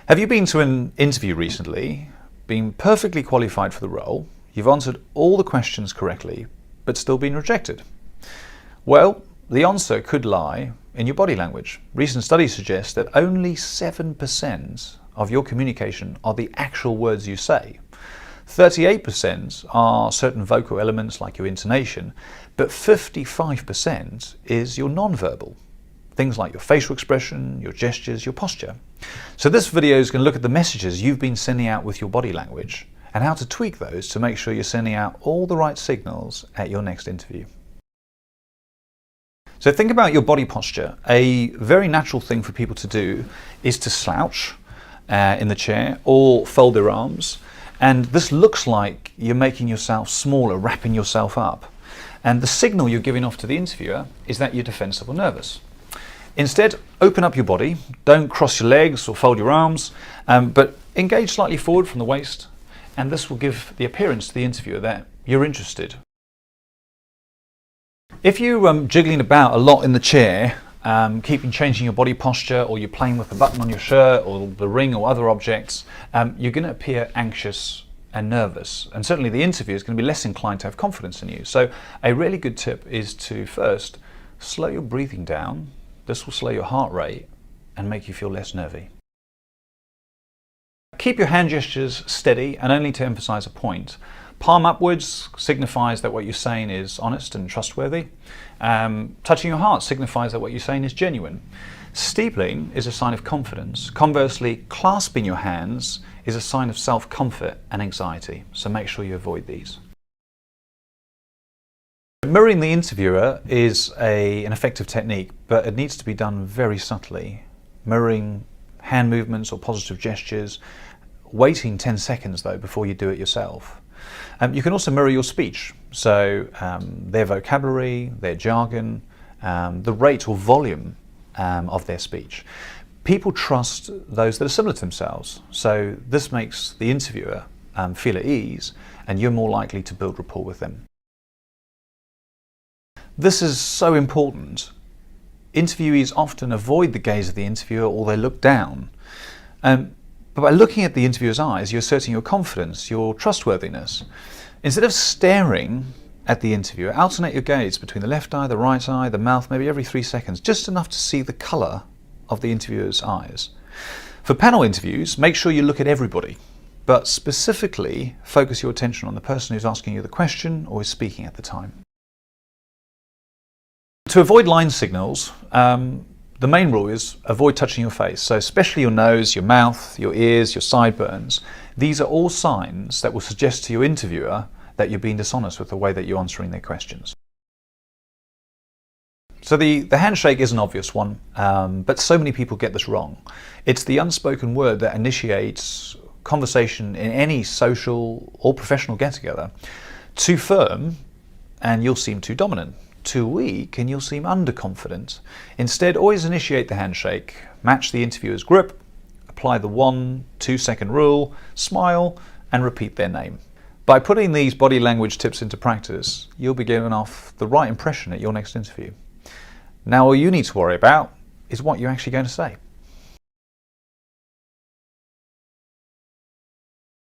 Have you been to an interview recently, been perfectly qualified for the role, you've answered all the questions correctly, but still been rejected? Well, the answer could lie in your body language. Recent studies suggest that only 7% of your communication are the actual words you say. 38% are certain vocal elements like your intonation, but 55% is your non-verbal. Things like your facial expression, your gestures, your posture. So this video is going to look at the messages you've been sending out with your body language and how to tweak those to make sure you're sending out all the right signals at your next interview. So think about your body posture. A very natural thing for people to do is to slouch in the chair or fold their arms. And this looks like you're making yourself smaller, wrapping yourself up. And the signal you're giving off to the interviewer is that you're defensive or nervous. Instead, open up your body, don't cross your legs or fold your arms, but engage slightly forward from the waist, and this will give the appearance to the interviewer that you're interested. If you're jiggling about a lot in the chair, changing your body posture, or you're playing with the button on your shirt or the ring or other objects, you're going to appear anxious and nervous, and certainly the interviewer is going to be less inclined to have confidence in you. So a really good tip is to first slow your breathing down. This will slow your heart rate and make you feel less nervy. Keep your hand gestures steady and only to emphasize a point. Palm upwards signifies that what you're saying is honest and trustworthy. Touching your heart signifies that what you're saying is genuine. Steepling is a sign of confidence. Conversely, clasping your hands is a sign of self-comfort and anxiety, so make sure you avoid these. Mirroring the interviewer is an effective technique, but it needs to be done very subtly. Mirroring hand movements or positive gestures, waiting 10 seconds though before you do it yourself. You can also mirror your speech, so their vocabulary, their jargon, the rate or volume of their speech. People trust those that are similar to themselves, so this makes the interviewer feel at ease and you're more likely to build rapport with them. This is so important. Interviewees often avoid the gaze of the interviewer or they look down. But by looking at the interviewer's eyes, you're asserting your confidence, your trustworthiness. Instead of staring at the interviewer, alternate your gaze between the left eye, the right eye, the mouth, maybe every 3 seconds, just enough to see the colour of the interviewer's eyes. For panel interviews, make sure you look at everybody, but specifically focus your attention on the person who's asking you the question or is speaking at the time. To avoid line signals, the main rule is avoid touching your face. So especially your nose, your mouth, your ears, your sideburns. These are all signs that will suggest to your interviewer that you're being dishonest with the way that you're answering their questions. So the handshake is an obvious one, but so many people get this wrong. It's the unspoken word that initiates conversation in any social or professional get-together. Too firm and you'll seem too dominant. Too weak and you'll seem underconfident. Instead, always initiate the handshake, match the interviewer's grip, apply the 1-2 second rule, smile and repeat their name. By putting these body language tips into practice, you'll be giving off the right impression at your next interview. Now all you need to worry about is what you're actually going to say.